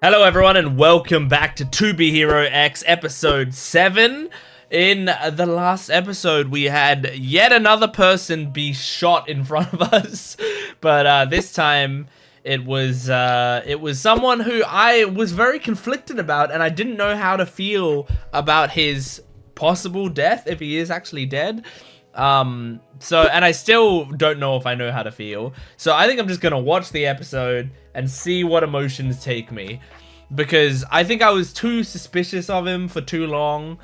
Hello everyone and welcome back to To Be Hero X episode 7. In the last episode we had yet another person be shot in front of us, but this time it was someone who I was very conflicted about, and I didn't know how to feel about his possible death, if he is actually dead. And I still don't know if I know how to feel. So I think I'm just gonna watch the episode and see what emotions take me, because I think I was too suspicious of him for too long,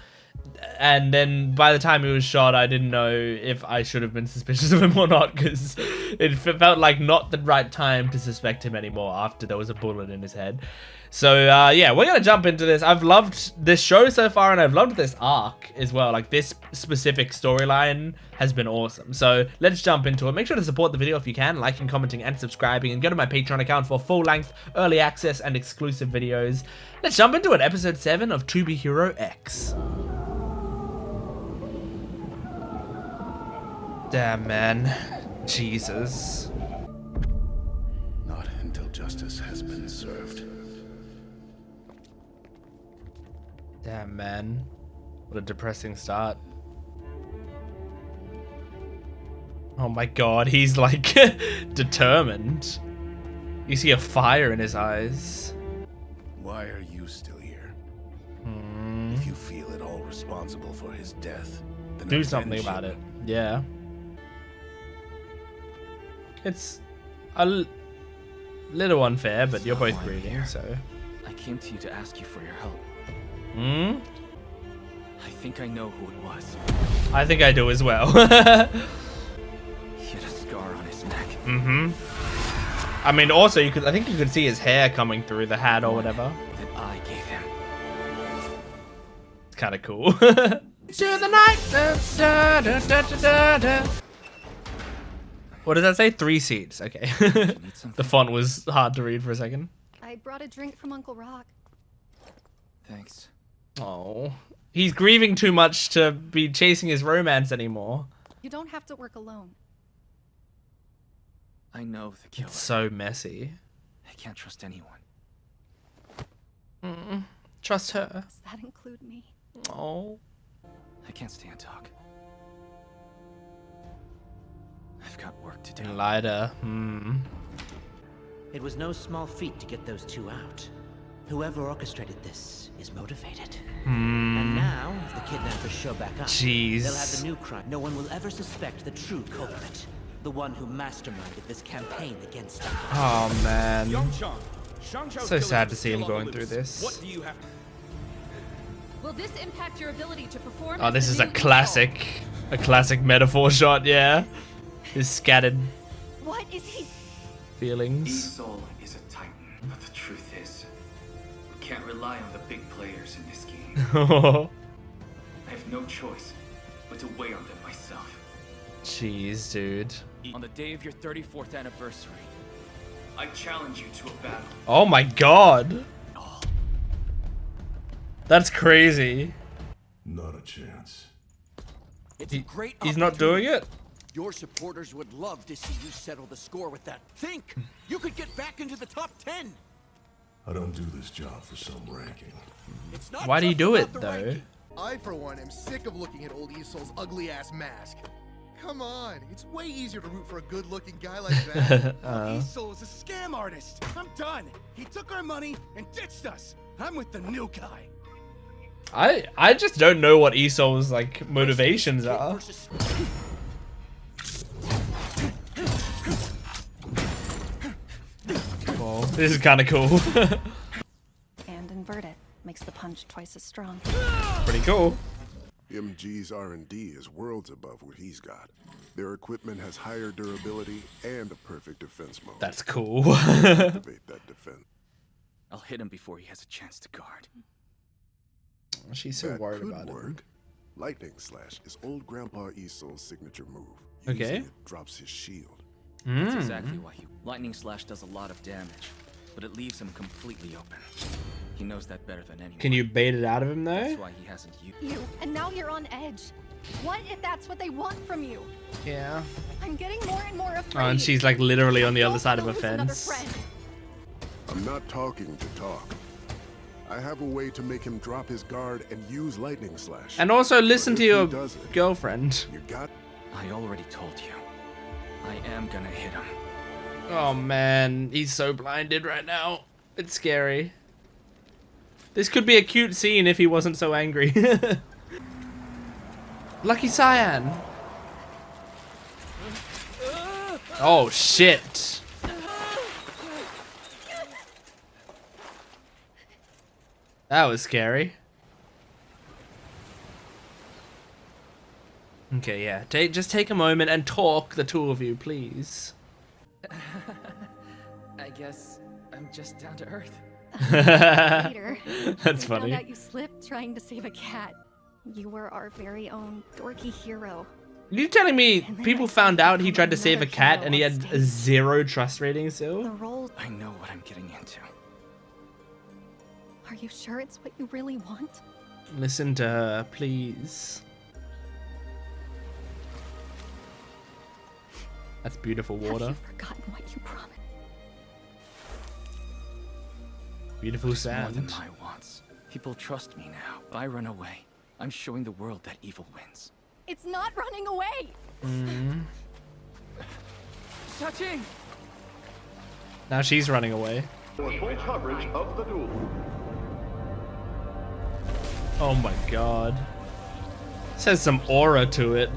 and then by the time he was shot I didn't know if I should have been suspicious of him or not, because it felt like not the right time to suspect him anymore after there was a bullet in his head. So yeah, we're gonna jump into this. I've loved this show so far, and I've loved this arc as well. Like, this specific storyline has been awesome. So let's jump into it. Make sure to support the video if you can, liking, commenting, and subscribing, and go to my Patreon account for full-length, early access, and exclusive videos. Let's jump into it. Episode 7 of To Be Hero X. Damn, man. Jesus. Not until justice has been served. Damn, man. What a depressing start. Oh my god, he's like determined. You see a fire in his eyes. Why are you still here? If you feel at all responsible for his death, then do something about it. Yeah. It's a little unfair, but you're both grieving, so. I came to you to ask you for your help. I think I know who it was. I think I do as well. He had a scar on his neck. I mean, also I think you could see his hair coming through the hat or whatever. That I gave him. It's kind of cool. To the night. What did that say? 3 seats. Okay. The font was hard to read for a second. I brought a drink from Uncle Rock. Thanks. Oh, he's grieving too much to be chasing his romance anymore. You don't have to work alone. I know the killer. It's so messy. I can't trust anyone. Trust her. Does that include me? Oh. I can't stand talk. I've got work to do. Lighter. It was no small feat to get those two out. Whoever orchestrated this is motivated. And now, if the kidnappers show back up, Jeez. they'll have the new crime. No one will ever suspect the true culprit. The one who masterminded this campaign against us. Oh, man. So sad to see him going through this. What do you have? Will this impact your ability to perform? Oh, this is a classic metaphor shot, yeah. His scattered What is he? feelings. Soul is a titan, but the truth is, we can't rely on the big players in this game. I have no choice but to weigh on them myself. Jeez, dude. On the day of your 34th anniversary, I challenge you to a battle. Oh my god. That's crazy. Not a chance. It's a great He's not doing it? Your supporters would love to see you settle the score with that. Think! You could get back into the top 10! I don't do this job for some ranking. It's not Why do you just do about it, the though? ranking. I, for one, am sick of looking at old Isol's ugly-ass mask. Come on, it's way easier to root for a good-looking guy like that. Isol is a scam artist. I'm done. He took our money and ditched us. I'm with the new guy. I just don't know what Isol's like motivations are. Well, this is kind of cool. And invert it. Makes the punch twice as strong. Pretty cool. MG's R&D is worlds above what he's got. Their equipment has higher durability and a perfect defense mode. That's cool. Activate that defense. I'll hit him before he has a chance to guard. She's so That worried could about work. him. Lightning Slash is old Grandpa Isol's signature move. Okay. Using it drops his shield. That's exactly why Lightning Slash does a lot of damage, but it leaves him completely open. He knows that better than anyone. Can you bait it out of him though? That's why he hasn't used. And now you're on edge. What if that's what they want from you? Yeah. I'm getting more and more afraid. Oh, and she's like literally on the I other don't side of a wanna lose another fence. friend. I'm not talking to talk. I have a way to make him drop his guard and use lightning slash. And also listen But to if your he doesn't, girlfriend. You got I already told you. I am gonna hit him. Oh man, he's so blinded right now. It's scary. This could be a cute scene if he wasn't so angry. Lucky Cyan. Oh shit. That was scary. Okay, yeah. Just take a moment and talk, the two of you, please. I guess I'm just down to earth. Later, That's we funny. found out you slipped trying to save a cat. You were our very own dorky hero. You telling me And then people I found saw you out he become tried to save a another cat hero and he on had a stage. 0 trust rating The still? role. I know what I'm getting into. Are you sure it's what you really want? Listen to her, please. That's beautiful water. Have you forgotten what you promised? Beautiful It's more than sand. my wants. People trust me now. If I run away, I'm showing the world that evil wins. It's not running away. Touching! Now she's running away. For full coverage of the duel. Oh my god. This has some aura to it.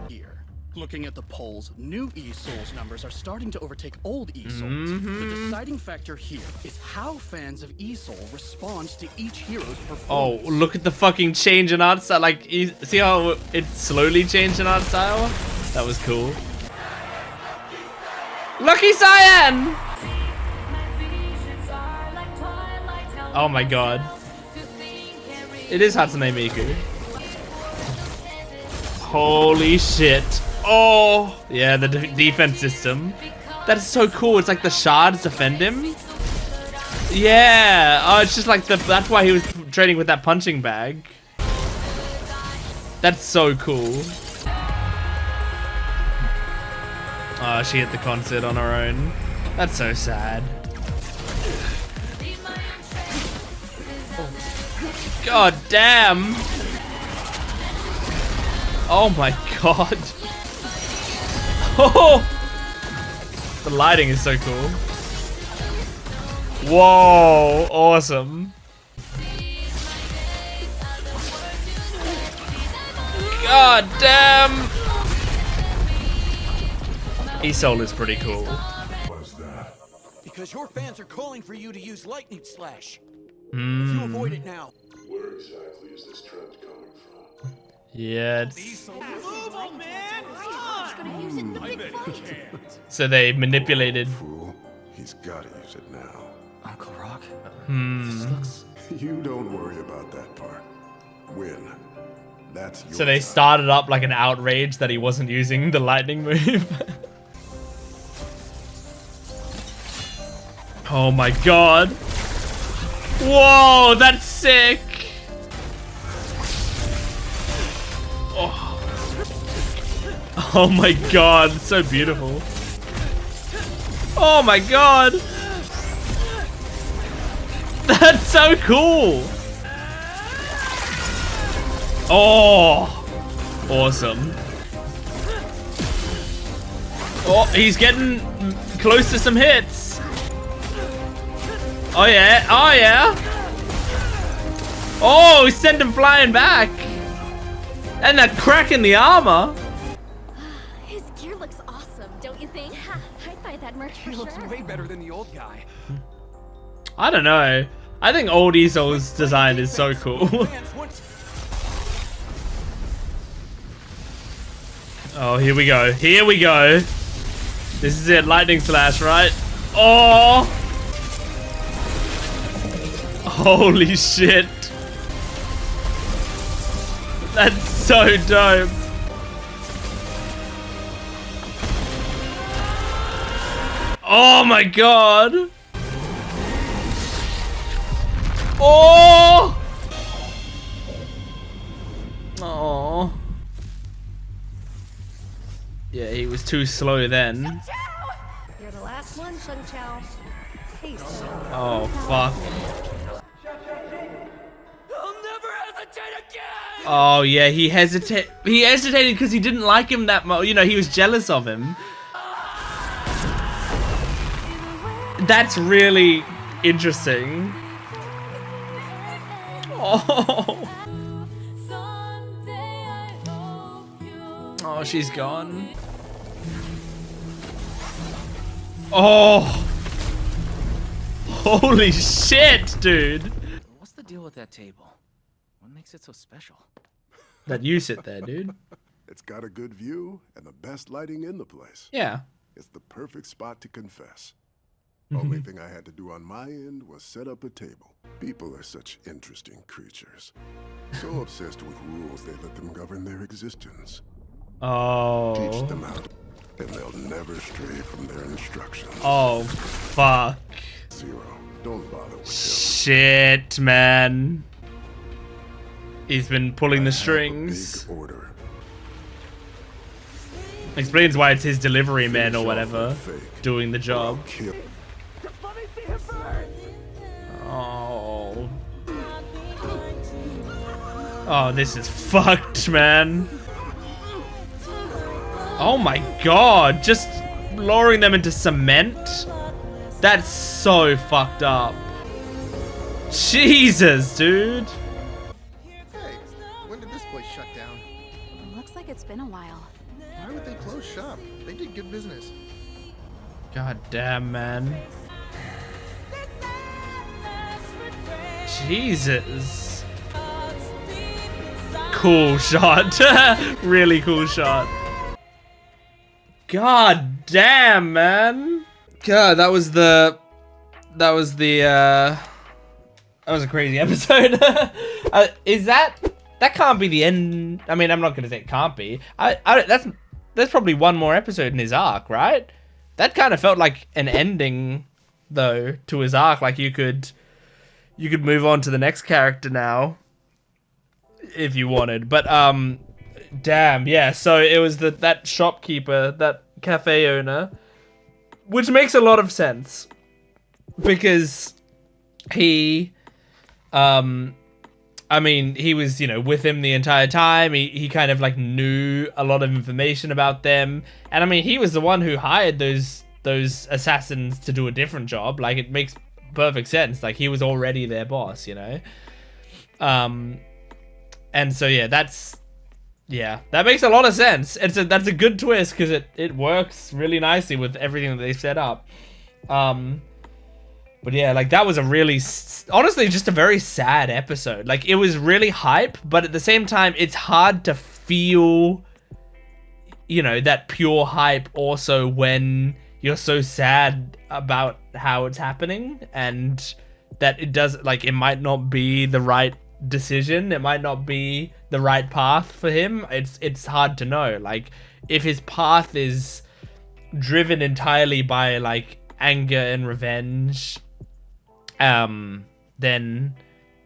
Here, looking at the polls, new E-Souls numbers are starting to overtake old E-Souls. The deciding factor here is how fans of E-Soul respond to each hero's Oh, performance. look at the fucking change in art style. Like, see how it slowly changed in art style? That was cool. Lucky Cyan! Oh my god. It is Hatsune Miku. Holy shit. Oh! Yeah, the defense system. That is so cool. It's like the shards defend him. Yeah. Oh, it's just like that's why he was trading with that punching bag. That's so cool. Oh, she hit the concert on her own. That's so sad. God damn. Oh my god. Oh! The lighting is so cool. Whoa, awesome. God damn. E-Soul is pretty cool. was that? Because your fans are calling for you to use lightning slash. If you avoid it now, Where exactly is this trend coming from? Yeah. Gonna use it in the big fight. So they manipulated. Fool, he's gotta use it now. Uncle Rock? This looks... You don't worry about that part. Win. That's your So they time. started up like an outrage that he wasn't using the lightning move. Oh my god. Whoa, that's sick. Oh my god, it's so beautiful. Oh my god. That's so cool. Oh, awesome. Oh, he's getting close to some hits. Oh yeah, oh yeah. Oh, he sent him flying back. And that crack in the armor. His gear looks awesome, don't you think? I'd buy that merch for He looks sure. way better than the old guy. I don't know. I think old Isol's design is so cool. fans want Oh, here we go. Here we go. This is it. Lightning Slash, right? Oh! Holy shit. That's so dope. Oh my god. Oh! Oh. Yeah, he was too slow then. You're the last one, Shun Chao. Peace. Oh, fuck. Oh yeah, he hesitated because he didn't like him that much. You know, he was jealous of him. That's really interesting. Oh. Oh, she's gone. Oh. Holy shit, dude. What's the deal with that table? What makes it so special? That you sit there, dude. It's got a good view and the best lighting in the place. Yeah. It's the perfect spot to confess. Only thing I had to do on my end was set up a table. People are such interesting creatures. So obsessed with rules they let them govern their existence. Oh. Teach them out, and they'll never stray from their instructions. Oh, fuck. Zero, don't bother with him. Shit, man. He's been pulling the strings. Big order. Explains why it's his delivery man or whatever doing the job. Oh. Oh, this is fucked, man. Oh my god, just lowering them into cement? That's so fucked up. Jesus, dude. Hey, when did this place shut down? Looks like it's been a while. Why would they close shop? They did good business. God damn, man. Jesus. Cool shot. Really cool shot. God damn, man. God, that was a crazy episode. Is that can't be the end? I mean, I'm not gonna say it can't be. That's probably one more episode in his arc, right? That kind of felt like an ending, though, to his arc. Like you could move on to the next character now, if you wanted. But damn, yeah. So it was that shopkeeper, that cafe owner, which makes a lot of sense because he, I mean, he was, you know, with him the entire time. He kind of like knew a lot of information about them, and I mean, he was the one who hired those assassins to do a different job. Like, it makes perfect sense. Like, he was already their boss, you know. And so yeah, that makes a lot of sense. That's a good twist because it works really nicely with everything that they set up. But yeah, like that was a really, honestly, just a very sad episode. Like, it was really hype, but at the same time, it's hard to feel, you know, that pure hype also when you're so sad about how it's happening, and that it might not be the right decision. It might not be the right path for him. It's hard to know. Like, if his path is driven entirely by like anger and revenge, then,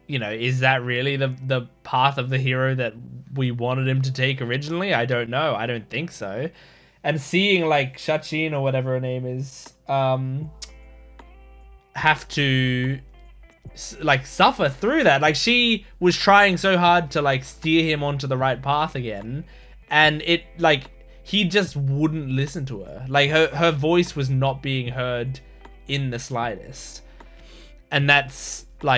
you know, is that really the path of the hero that we wanted him to take originally? I don't know. I don't think so. And seeing like Shachin or whatever her name is, have to like suffer through that. Like, she was trying so hard to like steer him onto the right path again, and it like he just wouldn't listen to her. Like, her voice was not being heard in the slightest. And that's and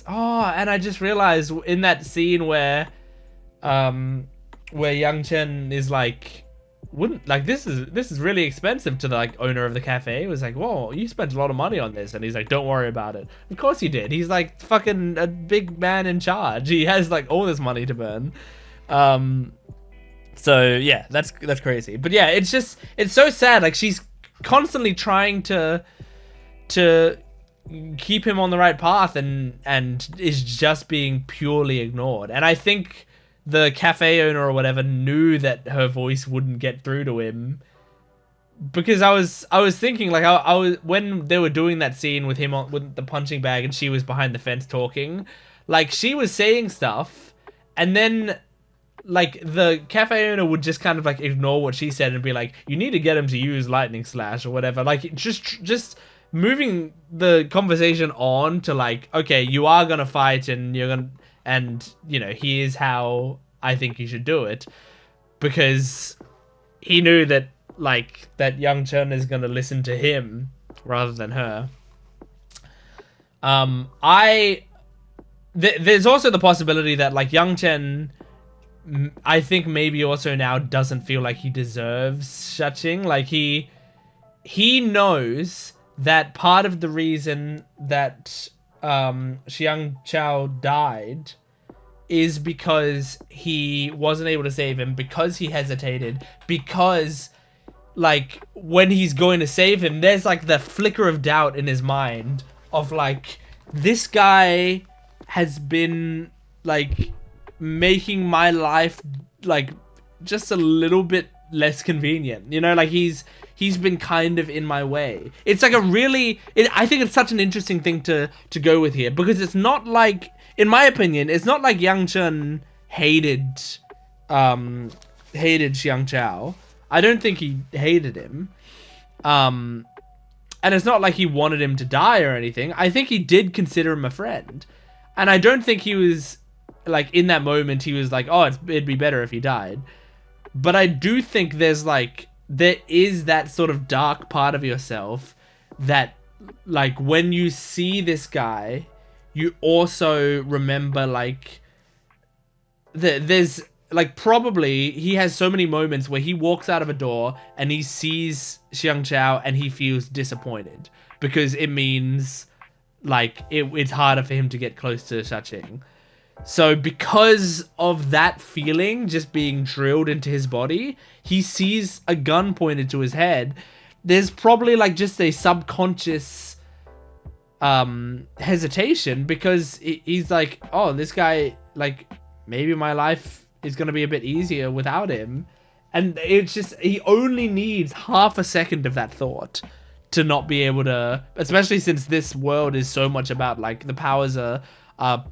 I just realized in that scene where Yang Chen is like, this is really expensive to the like owner of the cafe. It was like, whoa, you spent a lot of money on this. And he's like, don't worry about it. Of course he did. He's like fucking a big man in charge. He has like all this money to burn. So yeah, that's crazy. But yeah, it's so sad. Like, she's constantly trying to keep him on the right path and is just being purely ignored. And I think the cafe owner or whatever knew that her voice wouldn't get through to him, because I was thinking, like, I was, when they were doing that scene with him with the punching bag and she was behind the fence talking, like, she was saying stuff, and then like the cafe owner would just kind of like ignore what she said and be like, you need to get him to use lightning slash or whatever. Like, just moving the conversation on to like, okay, you are gonna fight and you're gonna, and you know, here's how I think you should do it, because he knew that like that Young Chun is gonna listen to him rather than her. There's also the possibility that like Young Chen, I think maybe also now doesn't feel like he deserves Shaching. Like he knows that part of the reason that Xiang Chao died is because he wasn't able to save him, because he hesitated, because like when he's going to save him, there's like the flicker of doubt in his mind of like, this guy has been like making my life like just a little bit less convenient, you know, like he's been kind of in my way. It's like a really, I think it's such an interesting thing to go with here, because it's not like, in my opinion, it's not like Yang Chun hated Xiang Chao. I don't think he hated him. And it's not like he wanted him to die or anything. I think he did consider him a friend. And I don't think he was, like, in that moment, he was like, oh, it'd be better if he died. But I do think there is that sort of dark part of yourself that, like, when you see this guy, you also remember, like, there's, like, probably he has so many moments where he walks out of a door and he sees Xiang Chao and he feels disappointed because it means, like, it's harder for him to get close to Shaching. So because of that feeling just being drilled into his body, he sees a gun pointed to his head. There's probably like just a subconscious hesitation, because he's like, oh, this guy, like, maybe my life is going to be a bit easier without him. And it's just, he only needs half a second of that thought to not be able to, especially since this world is so much about, like, the powers are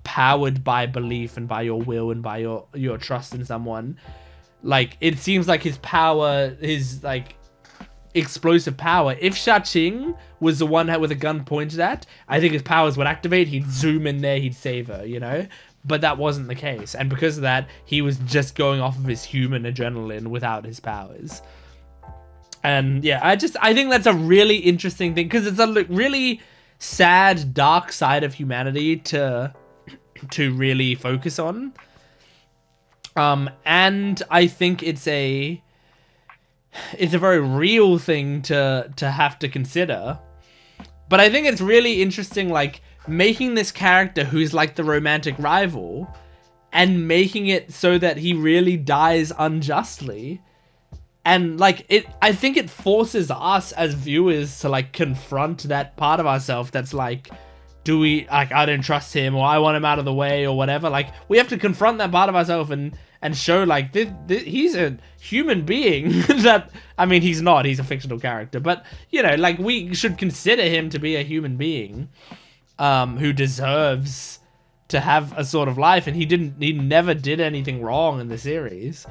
powered by belief and by your will and by your trust in someone. Like, it seems like his power, his, like, explosive power, if Shaching was the one with a gun pointed at, I think his powers would activate, he'd zoom in there, he'd save her, you know? But that wasn't the case, and because of that, he was just going off of his human adrenaline without his powers. And yeah, I think that's a really interesting thing, because it's a really sad, dark side of humanity to really focus on. And I think it's a very real thing to have to consider. But I think it's really interesting, like, making this character who's like the romantic rival and making it so that he really dies unjustly. And like, I think it forces us as viewers to like confront that part of ourselves that's like, do we, like, I don't trust him, or I want him out of the way, or whatever. Like, we have to confront that part of ourselves and show, like, he's a human being. That, I mean, he's not, he's a fictional character, but, you know, like, we should consider him to be a human being who deserves to have a sort of life, and he never did anything wrong in the series.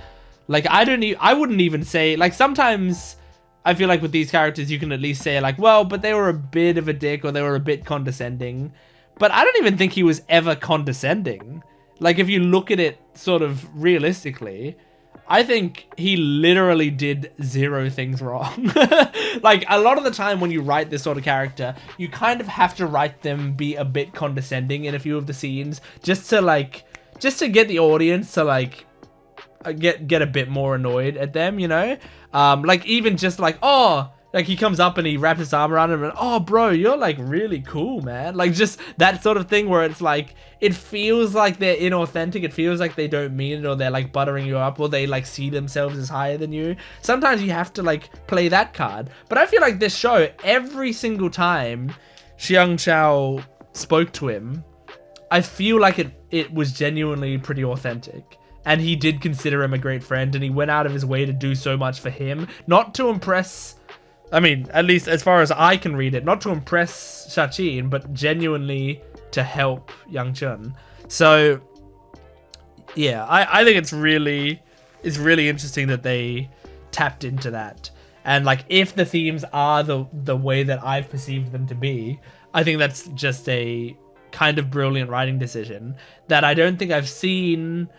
Like, I wouldn't even say, like, sometimes I feel like with these characters you can at least say, like, well, but they were a bit of a dick, or they were a bit condescending. But I don't even think he was ever condescending. Like, if you look at it sort of realistically, I think he literally did zero things wrong. Like, a lot of the time when you write this sort of character, you kind of have to write them be a bit condescending in a few of the scenes, just to get the audience to, like, get a bit more annoyed at them, you know? Like, even just like, oh, like, he comes up and he wraps his arm around him and, oh, bro, you're, like, really cool, man. Like, just that sort of thing where it's like, it feels like they're inauthentic. It feels like they don't mean it, or they're, like, buttering you up, or they, like, see themselves as higher than you. Sometimes you have to, like, play that card. But I feel like this show, every single time Xiang Chao spoke to him, I feel like it was genuinely pretty authentic. And he did consider him a great friend, and he went out of his way to do so much for him. Not to impress, I mean, at least as far as I can read it, not to impress Shachin, but genuinely to help Yang Chun. So, yeah, I think it's really interesting that they tapped into that. And, like, if the themes are the way that I've perceived them to be, I think that's just a kind of brilliant writing decision that I don't think I've seen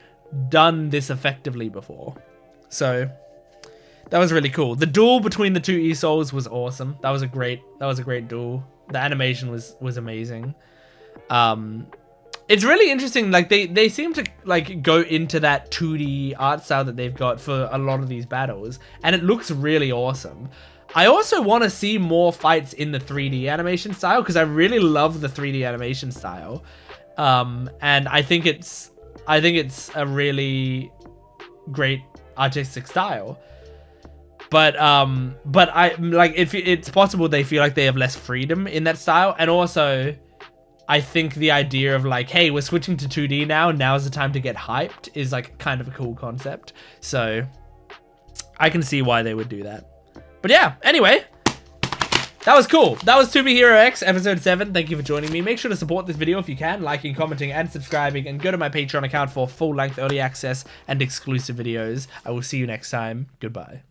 done this effectively before. So that was really cool. The duel between the two E-Souls was awesome. That was a great duel. The animation was amazing. It's really interesting. Like they seem to like go into that 2D art style that they've got for a lot of these battles, and it looks really awesome. I also want to see more fights in the 3D animation style because I really love the 3D animation style, and I think it's a really great artistic style. But I like if it's possible they feel like they have less freedom in that style, and also I think the idea of like, hey, we're switching to 2D now, now's the time to get hyped is like kind of a cool concept. So I can see why they would do that. But yeah, anyway, that was cool. That was 2B Hero X episode 7. Thank you for joining me. Make sure to support this video if you can, liking, commenting, and subscribing, and go to my Patreon account for full-length early access and exclusive videos. I will see you next time. Goodbye.